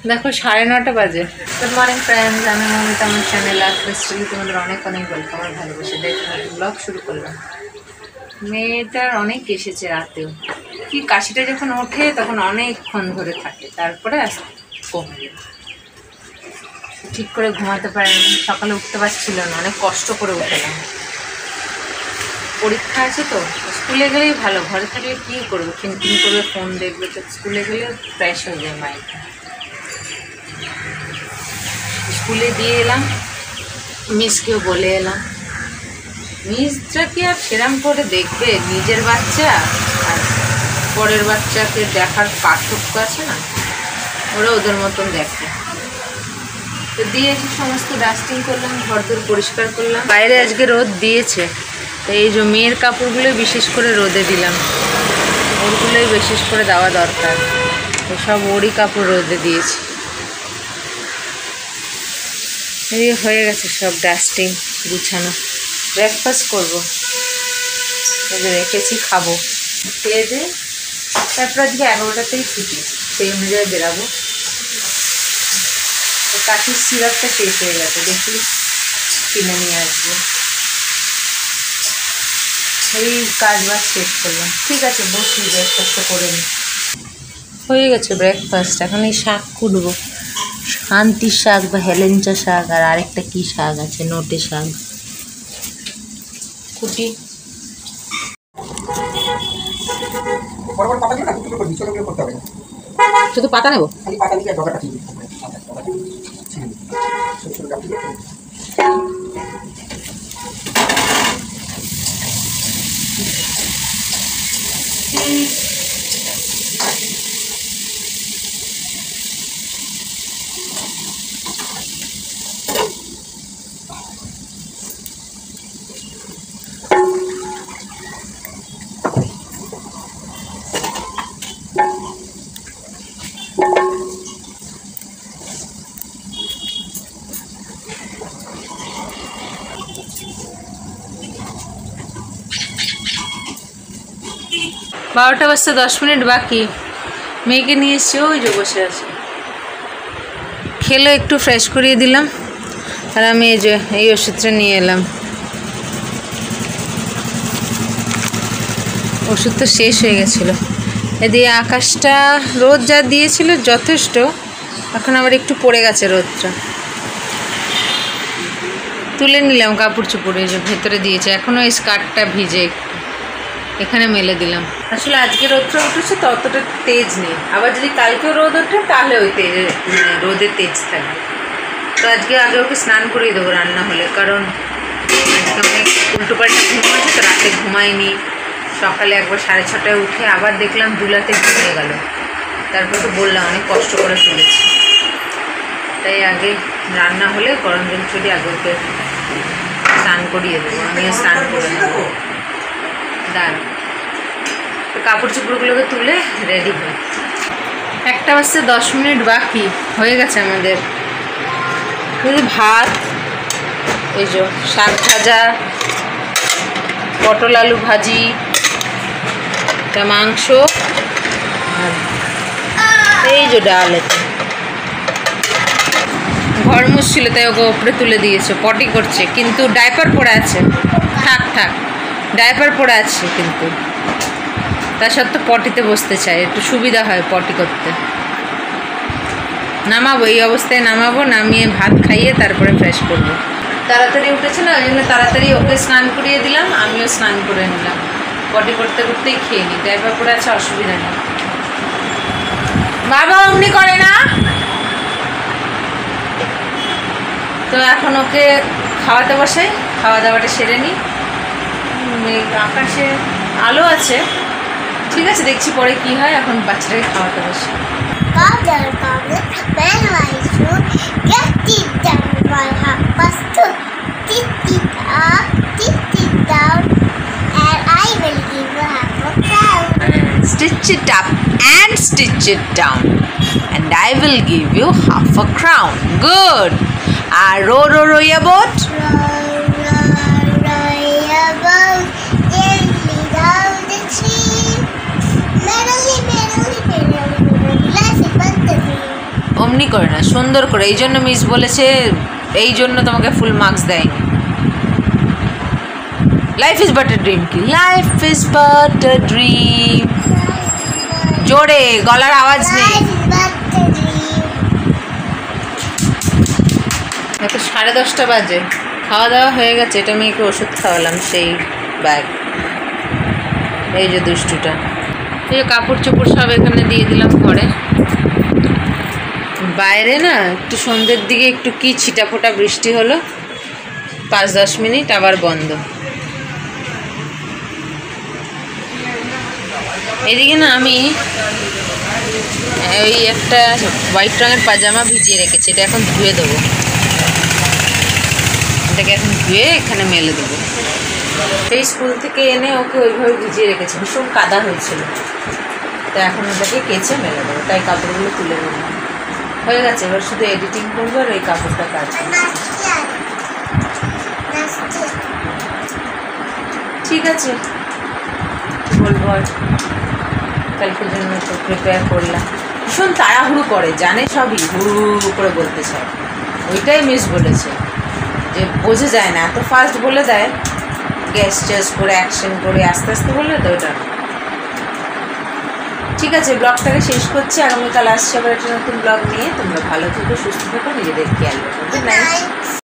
দেখো 9:30 বাজে। Good morning friends, আমি মমিতা, আমার চ্যানেল লাইফস্টাইলে তোমাদের অনেক অনেক ওয়েলকাম। আমার ভালোবাসে দেখো ব্লগ শুরু করলাম। মেয়েটার অনেক এসেছে রাতেও, কি কাশিটা যখন ওঠে তখন অনেকক্ষণ ধরে থাকে, তারপরে কমে যায়। ঠিক করে ঘুমাতে পারেনি, সকালে উঠতে পারছিল না, অনেক কষ্ট করে উঠলাম। পরীক্ষা আছে তো, স্কুলে গেলেই ভালো, ঘরে থাকলে কী করবে, খিনখিন করবে, ফোন দেখবে। তো স্কুলে গেলে ফ্রেশ হয়ে যায় মাইন্ডটা। স্কুলে দিয়ে এলাম, মিসকেও বলে এলাম। মিসটা কি আর সেরাম করে দেখবে, নিজের বাচ্চা আর পরের বাচ্চাকে দেখার পার্থক্য আছে না, ওরা ওদের মতন দেখে। তো দিয়েছি, সমস্ত ডাস্টিং করলাম, ঘরদোর পরিষ্কার করলাম। বাইরে আজকে রোদ দিয়েছে, তো এই যে মেয়ের কাপড়গুলোই বিশেষ করে রোদে দিলাম, ওরগুলোই বিশেষ করে দেওয়া দরকার। তো সব ওরই কাপড় রোদে দিয়েছি। এই হয়ে গেছে সব ডাস্টিং গুছানো। ব্রেকফাস্ট করবো, এই যে রেখেছি, খাবো, খেয়ে দিয়ে তারপর আজকে 11টাতেই ছুটি, সেই অনুযায়ী বেরাবো। কাশির সিরাপটা শেষ হয়ে গেছে, দেখি কিনে নিয়ে আসবো। এই কাজ বাজ শেষ করলাম। ঠিক আছে, বসি, ব্রেকফাস্টটা করে নিই। হয়ে গেছে ব্রেকফাস্ট। এখন এই শাক কুটবো, শান্তির শাক বা হেলেঞ্চা শাক, আর আরেকটা কি শাক আছে, নোটে শাক। কুটি শুধু পাতা নেবো। বারোটা বাজতে 10 মিনিট বাকি। মেয়েকে নিয়ে এসছি, ওই যে বসে আছে। খেলো, একটু ফ্রেশ করিয়ে দিলাম, আর আমি এই যে এই ওষুধটা নিয়ে এলাম। ওষুধ তো শেষ হয়ে গেছিলো। এদিকে আকাশটা রোদ যা দিয়েছিল যথেষ্ট, এখন আবার একটু পড়ে গেছে রোদটা। তুলে নিলাম কাপড় চোপড়, এই যে ভেতরে দিয়েছে, এখনও এই স্কার্টটা ভিজে, এখানে মেলে দিলাম। আসলে আজকে রোদটা উঠেছে তো অতটা তেজ নেই, আবার যদি কালকেও রোদ ওঠে তাহলে ওই তেজে রোদের তেজ থাকবে। তো আজকে আগে ওকে স্নান করিয়ে দেবো রান্না হলে, কারণ আজকে অনেক উল্টো পাল্টা ঘুম আছে তো, রাতে ঘুমায়নি। সকালে একবার 6:30টায় উঠে আবার দেখলাম দুলাতে ঘুমিয়ে গেল, তারপর তো বললাম অনেক কষ্ট করে তুলেছি। তাই আগে রান্না হলে গরম জল ছড়িয়ে আগে ওকে স্নান করিয়ে দেবো, আমিও স্নান করে নেবো। দাঁড় কাপড় চোপড়গুলোকে তুলে রেডি হয়। 1টা বাজতে 10 মিনিট বাকি। হয়ে গেছে আমাদের ভাত, এই যে শাক ভাজা, পটল আলু ভাজি, মাংস, আর এই যে ডাল। ঘর মুছছিল তাই ওকে ওপরে তুলে দিয়েছে, পটি করছে, কিন্তু ডাইপার পরে আছে। থাক থাক, ডাইপার পরে আছে, কিন্তু তা সত্ত্বেও পটিতে বসতে চায়, একটু সুবিধা হয় পটি করতে। নামাবো, এই অবস্থায় নামাবো, নামিয়ে ভাত খাইয়ে তারপরে ফ্রেশ করবো। তাড়াতাড়ি উঠেছে না, ওই জন্য তাড়াতাড়ি ওকে স্নান করিয়ে দিলাম, আমিও স্নান করে নিলাম। পটি করতে করতেই খেয়ে নিই, ডাইপার পরে আছে, অসুবিধা নেই। বাবা অমনি করে না। তো এখন ওকে খাওয়াতে বসে, খাওয়া দাওয়াটা সেরে নিই। আকাশে আলো আছে, ঠিক আছে, দেখছি পরে কি হয়। এখন বাচ্চাটাকে খাওয়াতে বসে। Stitch it up and stitch it down, and I will give you half a crown. Good. Row, row, row your boat. Row your boat gently down the stream. Merrily, merrily, merrily, merrily, blessed but the dream. Oh অমনি করে না, সুন্দর করে। এই জন্য miss বলেছে, এই জন্য তোমাকে ফুল মার্কস দেয়নি। Life is but a dream. কি life is but a dream? জোরে, গলার আওয়াজ নেই। এখন 10:30 বাজে, খাওয়া দাওয়া হয়ে গেছে। এটা মেয়েকে ওষুধ খাওয়ালাম, সেই ব্যাগ। এই যে দুষ্টুটা, এই যে কাপড় চোপড় সব এখানে দিয়ে দিলাম ঘরে। বাইরে না একটু সন্ধ্যের দিকে একটু কি ছিটাফোটা বৃষ্টি হলো, 5-10 মিনিট, আবার বন্ধ। এদিকে না আমি ওই একটা হোয়াইট রঙের পাজামা ভিজিয়ে রেখেছি, এটা এখন ধুয়ে দেবো। এটাকে এখন ধুয়ে এখানে মেলে দেবো। সেই স্কুল থেকে এনে ওকে ওইভাবে ভিজিয়ে রেখেছি, ভীষণ কাদা হয়েছিল। তো এখন ওটাকে কেচে মেলে দেবো, তাই কাপড়গুলো তুলে নেবো। হয়ে গেছে, এবার শুধু এডিটিং করবো আর ওই কাপড়টা কাচবো। ঠিক আছে, বলবো আর কালকের জন্য তো প্রিপেয়ার করলাম। ভীষণ তাড়াহুড়ো করে, জানে সবই, হুড়ু করে বলতে চায়। ওইটাই মিস বলেছে যে বোঝা যায় না, এত ফাস্ট বলে দেয়, গ্যাস চ্যাস করে অ্যাকশন করে আস্তে আস্তে বললে তো ওইটা। ঠিক আছে, ব্লগটাকে শেষ করছি। আগামীকাল আসছে আবার একটা নতুন ব্লগ নিয়ে। তোমরা ভালো থেকো, সুস্থ থেকো, নিজেদের খেয়াল রাখো। Good night.